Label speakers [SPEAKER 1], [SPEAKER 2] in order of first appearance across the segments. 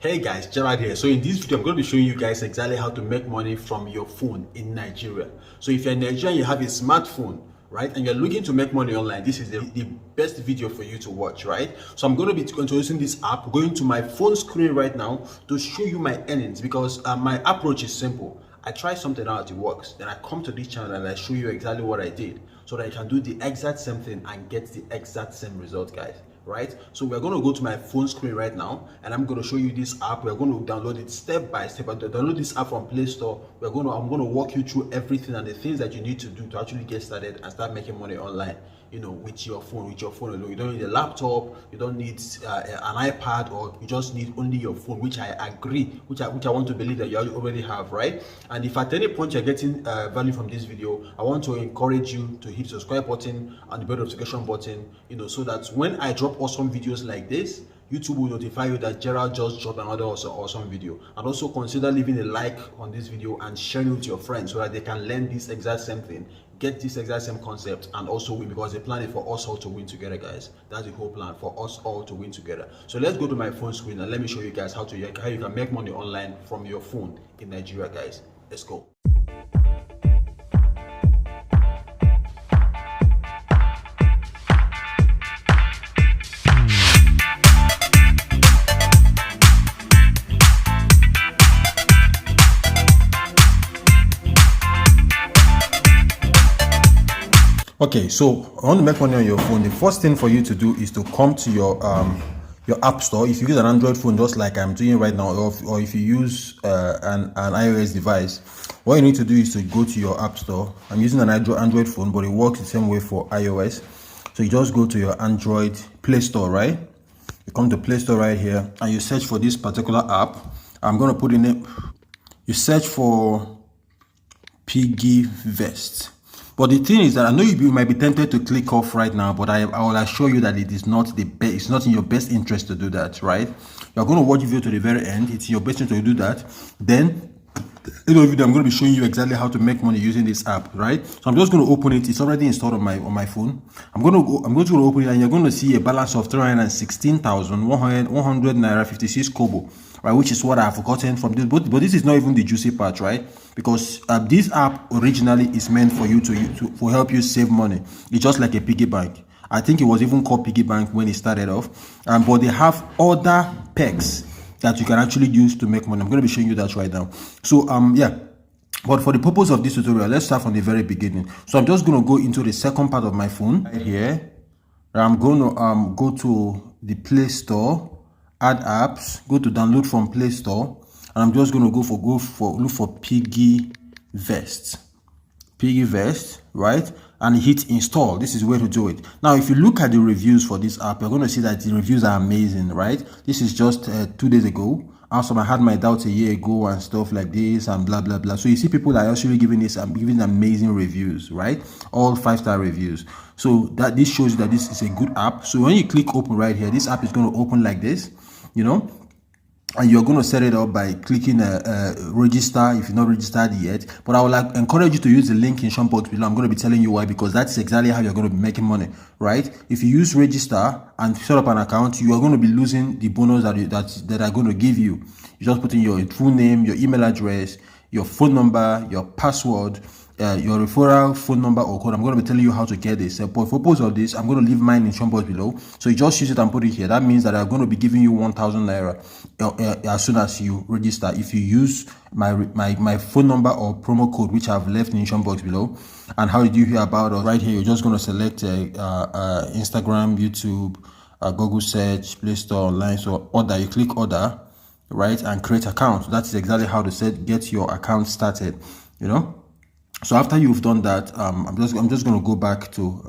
[SPEAKER 1] Hey guys, Gerard here. So in this video, I'm going to be showing you guys exactly how to make money from your phone in Nigeria. So if you're in Nigeria and you have a smartphone, right, and you're looking to make money online, this is the best video for you to watch, right? So I'm going to be introducing this app, going to my phone screen right now to show you my earnings because my approach is simple. I try something out, it works. Then I come to this channel and I show you exactly what I did so that I can do the exact same thing and get the exact same result, guys. Right, so we're going to go to my phone screen right now and I'm going to show you this app. We're going to download it step by step. I download this app from Play Store. I'm going to walk you through everything and the things that you need to do to actually get started and start making money online, you know, with your phone alone. You don't need a laptop, you don't need an iPad, or you just need only your phone, which I agree, which I want to believe that you already have, right? And if at any point you're getting value from this video, I want to encourage you to hit the subscribe button and the bell notification button, you know, so that when I drop awesome videos like this, YouTube will notify you that Gerald just dropped another awesome video. And also consider leaving a like on this video and sharing it with your friends so that they can learn this exact same thing, get this exact same concept, and also win, because the plan is for us all to win together, guys. That's the whole plan, for us all to win together. So let's go to my phone screen and let me show you guys how you can make money online from your phone in Nigeria, guys. Let's go. Okay, so I want to make money on your phone. The first thing for you to do is to come to your app store. If you use an Android phone, just like I'm doing right now, or if you use an iOS device, what you need to do is to go to your app store. I'm using an Android phone, but it works the same way for iOS. So you just go to your Android Play Store, right? You come to Play Store right here, and you search for this particular app. I'm going to put in it. You search for Piggy Vest. But the thing is that I know you might be tempted to click off right now, but I will assure you that it is not the best. It's not in your best interest to do that, right? You're going to watch the video to the very end. It's in your best interest to do that. Then, in the video, I'm going to be showing you exactly how to make money using this app, right? So I'm just going to open it. It's already installed on my phone. I'm going to open it, and you're going to see a balance of 316,100 naira 56 kobo. Right, which is what I've gotten from this, but this is not even the juicy part, right? Because this app originally is meant for you to help you save money. It's just like a piggy bank. I think it was even called piggy bank when it started off, but they have other perks that you can actually use to make money. I'm going to be showing you that right now. So yeah, but for the purpose of this tutorial, let's start from the very beginning. So I'm just going to go into the second part of my phone right here. I'm going to go to the Play Store, add apps, go to download from Play Store, and I'm just going to look for Piggy Vest, right? And hit install. This is where to do it. Now, if you look at the reviews for this app, you're going to see that the reviews are amazing, right? This is just 2 days ago. Also, I had my doubts a year ago and stuff like this and blah blah blah. So you see, people are actually giving amazing reviews, right? All 5-star reviews. So that this shows you that this is a good app. So when you click open right here, this app is going to open like this, you know, and you're going to set it up by clicking register if you're not registered yet. But I would encourage you to use the link in show box below. I'm going to be telling you why, because that's exactly how you're going to be making money, right? If you use register and set up an account, you are going to be losing the bonus that are going to give you. You just put in your full name, your email address, your phone number, your password, your referral phone number or code. I'm going to be telling you how to get this. But for purpose of this, I'm going to leave mine in show box below. So you just use it and put it here. That means that I'm going to be giving you 1,000 naira as soon as you register, if you use my phone number or promo code, which I've left in the show box below. And how did you hear about us? Right here, you're just going to select Instagram, YouTube, Google search, Play Store, online. So order, you click order, right, and create account. That's exactly how to get your account started, you know. So after you've done that, I'm just going to go back to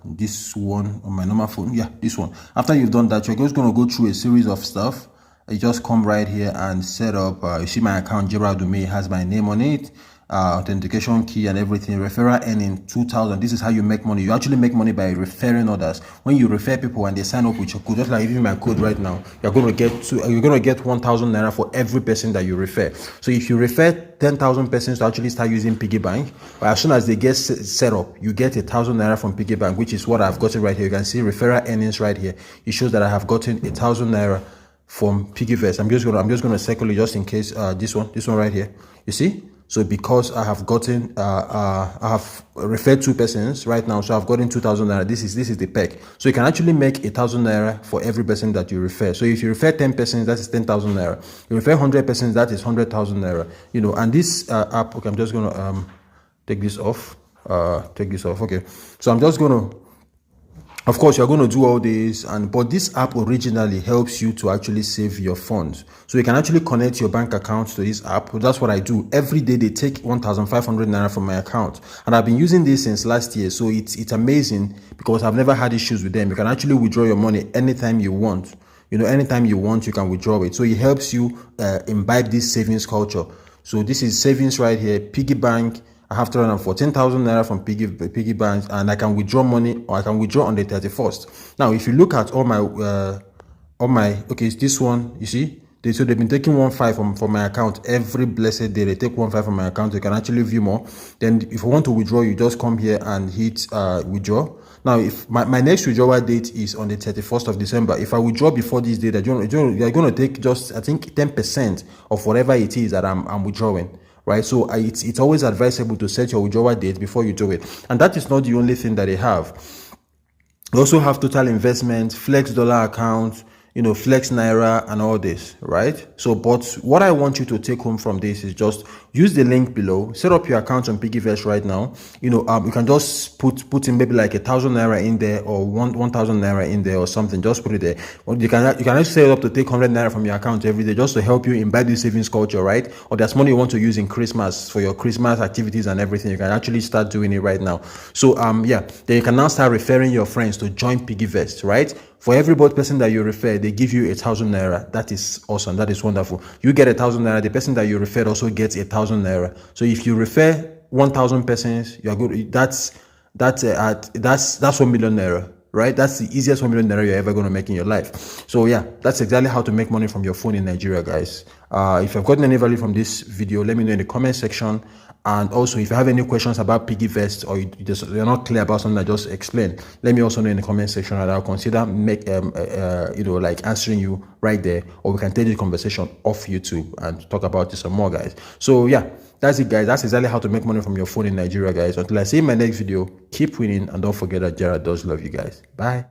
[SPEAKER 1] this one on my normal phone. Yeah, this one. After you've done that, you're just going to go through a series of stuff. You just come right here and set up. You see my account, Gerald Dume, has my name on it, authentication key and everything. Referral earning 2,000. This is how you make money. You actually make money by referring others. When you refer people and they sign up with your code, just like even my code right now, you're going to get 1,000 naira for every person that you refer. So if you refer 10,000 persons to actually start using piggy bank, but as soon as they get set up, you get 1,000 naira from piggy bank, which is what I've gotten right here. You can see referral earnings right here. It shows that I have gotten 1,000 naira from PiggyVest. I'm just gonna circle it just in case. This one right here. You see? So because I have gotten I have referred 2 persons right now, so I've gotten 2,000 naira. This is the perk. So you can actually make 1,000 naira for every person that you refer. So if you refer 10 persons, that is 10,000 naira. You refer 100 persons, that is 100,000 naira. You know, and this app. Okay, I'm just gonna take this off. Okay, so I'm just gonna. Of course, you're going to do all this, but this app originally helps you to actually save your funds. So you can actually connect your bank account to this app. That's what I do. Every day they take 1,500 naira from my account, and I've been using this since last year. So it's amazing because I've never had issues with them. You can actually withdraw your money anytime you want. You know, anytime you want, you can withdraw it. So it helps you imbibe this savings culture. So this is savings right here, piggy bank. I have 314,000 naira from piggy bank, and I can withdraw money, or I can withdraw on the 31st. Now, if you look at all my okay, it's this one. You see, so they've been taking 1.5 from my account every blessed day. They take 1.5 from my account. You can actually view more. Then, if you want to withdraw, you just come here and hit withdraw. Now, if my next withdrawal date is on the 31st of December, if I withdraw before this date, you're going to take just, I think, 10% of whatever it is that I'm withdrawing. Right, so it's always advisable to set your withdrawal date before you do it. And that is not the only thing that they have. You also have total investment, flex dollar account, you know, flex naira, and all this, right? So, but what I want you to take home from this is just use the link below, set up your account on PiggyVest right now. You know, you can just put in maybe like 1,000 naira in there, or 1,000 naira in there, or something. Just put it there. Or you can actually set it up to take 100 naira from your account every day, just to help you embed the savings culture, right? Or there's money you want to use in Christmas for your Christmas activities and everything. You can actually start doing it right now. So yeah, then you can now start referring your friends to join PiggyVest, right? For every person that you refer, they give you 1,000 naira. That is awesome. That is wonderful. You get 1,000 naira. The person that you referred also gets 1,000 naira. So if you refer 1,000 persons, you are good. That's 1 million naira, right? That's the easiest 1 million naira you're ever going to make in your life. So yeah, that's exactly how to make money from your phone in Nigeria, guys. If you've gotten any value from this video, let me know in the comment section. And also, if you have any questions about PiggyVest, or you're not clear about something I just explained, let me also know in the comment section, and I'll consider like answering you right there, or we can take the conversation off YouTube and talk about this some more, guys. So yeah, that's it, guys. That's exactly how to make money from your phone in Nigeria, guys. Until I see you in my next video, keep winning, and don't forget that Gerald does love you, guys. Bye.